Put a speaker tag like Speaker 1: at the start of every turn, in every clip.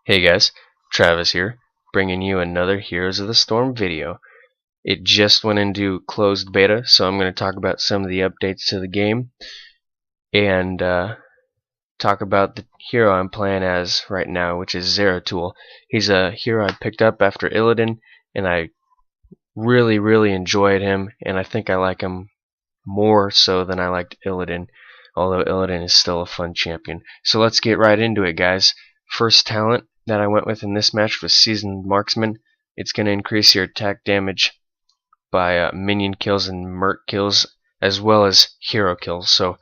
Speaker 1: Hey guys, Travis here, bringing you another Heroes of the Storm video. It just went into closed beta, so I'm going to talk about some of the updates to the game and talk about the hero I'm playing as right now, which is Zeratul. He's a hero I picked up after Illidan, and I really enjoyed him, and I think I like him more so than I liked Illidan, although Illidan is still a fun champion. So let's get right into it, guys. First talent that I went with in this match was Seasoned Marksman. It's going to increase your attack damage by minion kills and merc kills, as well as hero kills. So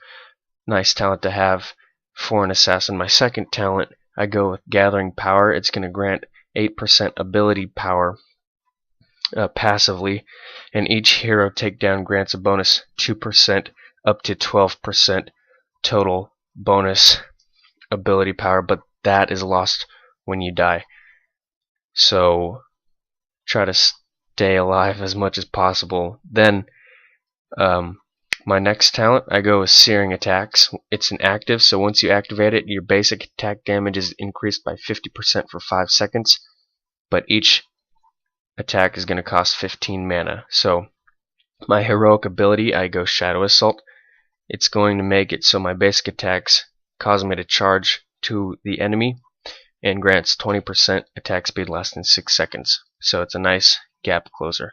Speaker 1: nice talent to have for an assassin. My second talent, I go with Gathering Power. It's going to grant 8% ability power passively, and each hero takedown grants a bonus 2% up to 12% total bonus ability power, but that is lost when you die. So try to stay alive as much as possible. Then my next talent, I go with Searing Attacks. It's an active, so once you activate it, your basic attack damage is increased by 50% for 5 seconds, but each attack is going to cost 15 mana. So my heroic ability, I go Shadow Assault. It's going to make it so my basic attacks cause me to charge to the enemy and grants 20% attack speed less than 6 seconds. So it's a nice gap closer.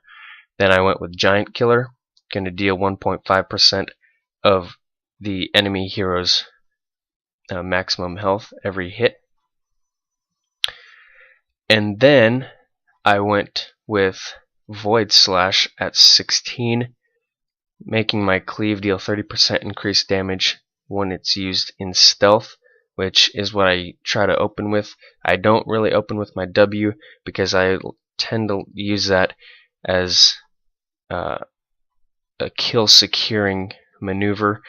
Speaker 1: Then I went with Giant Killer, going to deal 1.5% of the enemy hero's maximum health every hit. And then I went with Void Slash at 16, making my cleave deal 30% increased damage when it's used in stealth, which is what I try to open with. I don't really open with my W because I tend to use that as a kill securing maneuver.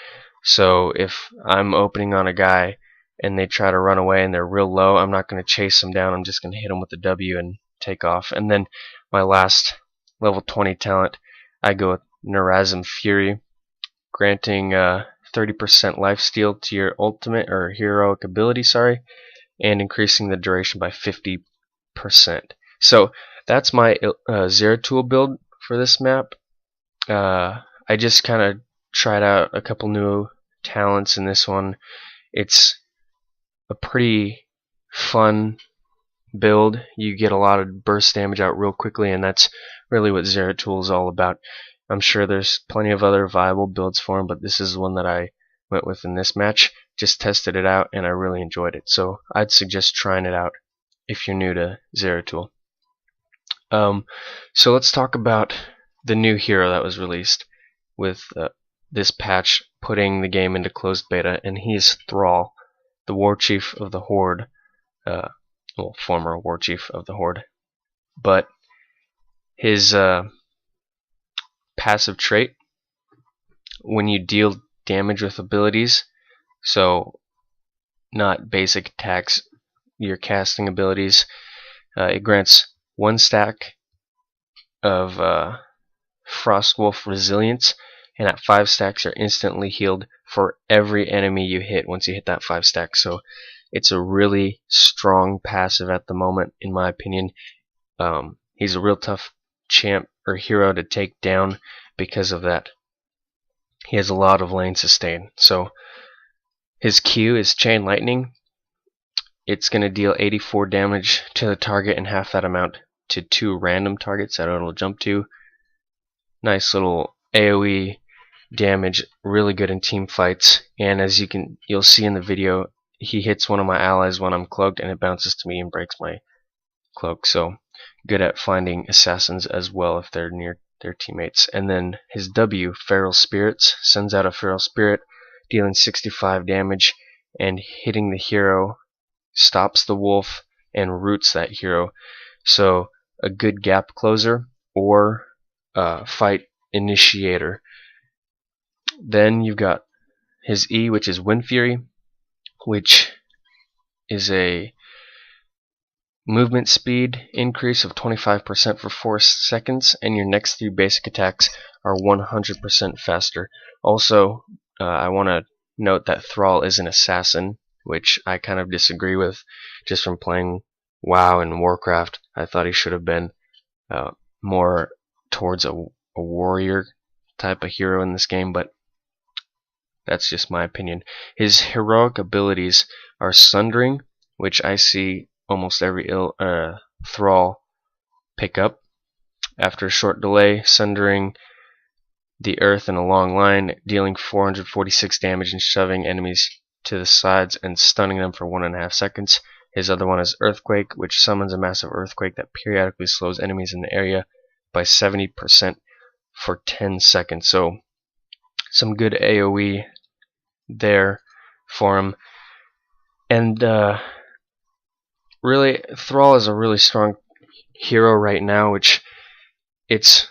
Speaker 1: So if I'm opening on a guy and they try to run away and they're real low, I'm not going to chase them down. I'm just going to hit them with the W and take off. And then my last level 20 talent, I go with Nerazim Fury, granting 30% lifesteal to your ultimate or heroic ability, and increasing the duration by 50%. So that's my Zeratul build for this map. I just kind of tried out a couple new talents in this one. It's a pretty fun build. You get a lot of burst damage out real quickly, and that's really what Zeratul is all about. I'm sure there's plenty of other viable builds for him, but this is one that I went with in this match. Just tested it out and I really enjoyed it, so I'd suggest trying it out if you're new to Zeratul. So let's talk about the new hero that was released with this patch putting the game into closed beta, and he is Thrall, the War Chief of the Horde. Well, former War Chief of the Horde. But his passive trait, when you deal damage with abilities, so not basic attacks, your casting abilities, it grants 1 stack of Frostwolf Resilience, and at 5 stacks are instantly healed for every enemy you hit once you hit that 5 stack. So it's a really strong passive at the moment, in my opinion. He's a real tough champ or hero to take down because of that. He has a lot of lane sustain. So his Q is Chain Lightning. It's going to deal 84 damage to the target and half that amount to 2 random targets that it'll jump to. Nice little AoE damage, really good in team fights. And as you'll see in the video, he hits one of my allies when I'm cloaked and it bounces to me and breaks my cloak. So good at finding assassins as well if they're near their teammates. And then his W, Feral Spirits, sends out a Feral Spirit dealing 65 damage, and hitting the hero stops the wolf and roots that hero. So a good gap closer or fight initiator. Then you've got his E, which is Wind Fury, which is a movement speed increase of 25% for 4 seconds, and your next 3 basic attacks are 100% faster. Also, I want to note that Thrall is an assassin, which I kind of disagree with just from playing WoW and Warcraft, I thought he should have been more towards a warrior type of hero in this game, but that's just my opinion. His heroic abilities are Sundering, which I see almost every Thrall pick up. After a short delay, Sundering the earth in a long line, dealing 446 damage and shoving enemies to the sides and stunning them for 1.5 seconds. His other one is Earthquake, which summons a massive earthquake that periodically slows enemies in the area by 70% for 10 seconds. So some good AoE there for him. And really, Thrall is a really strong hero right now, which it's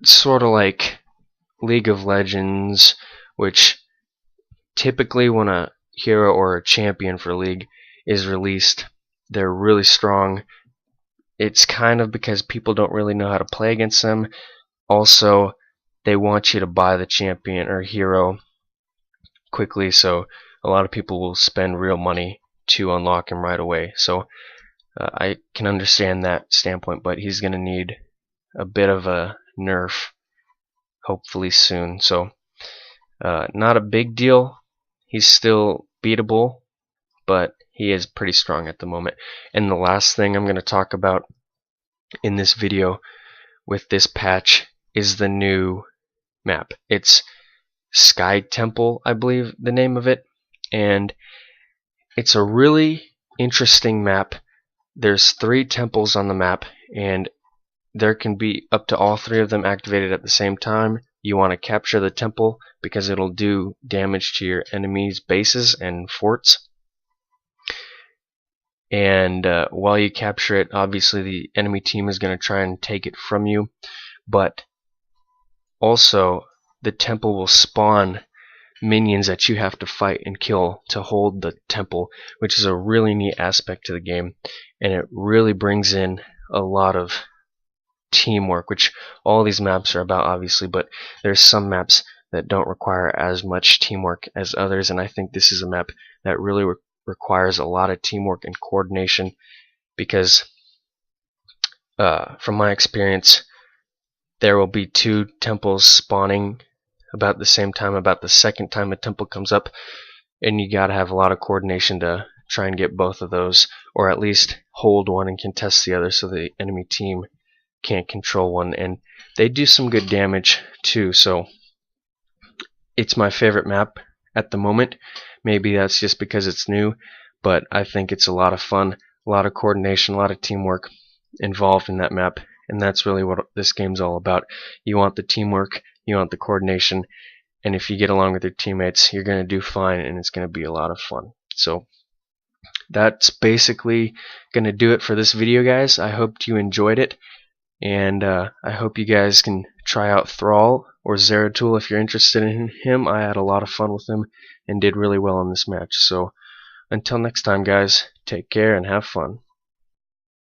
Speaker 1: sort of like League of Legends, which typically when a hero or a champion for League is released, they're really strong. It's kind of because people don't really know how to play against them. Also, they want you to buy the champion or hero quickly, so a lot of people will spend real money to unlock him right away. So I can understand that standpoint, but he's going to need a bit of a nerf hopefully soon. So not a big deal. He's still beatable, but he is pretty strong at the moment. And the last thing I'm going to talk about in this video with this patch is the new map. It's Sky Temple, I believe the name of it, and it's a really interesting map. There's 3 temples on the map, and there can be up to all 3 of them activated at the same time. You want to capture the temple because it'll do damage to your enemies' bases and forts. And while you capture it, obviously the enemy team is going to try and take it from you, but also the temple will spawn minions that you have to fight and kill to hold the temple, which is a really neat aspect to the game, and it really brings in a lot of teamwork, which all these maps are about obviously, but there's some maps that don't require as much teamwork as others, and I think this is a map that really requires a lot of teamwork and coordination, because from my experience there will be 2 temples spawning about the same time, about the second time a temple comes up, and you gotta have a lot of coordination to try and get both of those, or at least hold one and contest the other so the enemy team can't control one. And they do some good damage too, so it's my favorite map at the moment. Maybe that's just because it's new, but I think it's a lot of fun, a lot of coordination, a lot of teamwork involved in that map, and that's really what this game's all about. You want the teamwork, you want the coordination, and if you get along with your teammates, you're going to do fine, and it's going to be a lot of fun. So that's basically going to do it for this video, guys. I hope you enjoyed it, and I hope you guys can try out Thrall or Zeratul if you're interested in him. I had a lot of fun with him and did really well in this match. So until next time, guys, take care and have fun.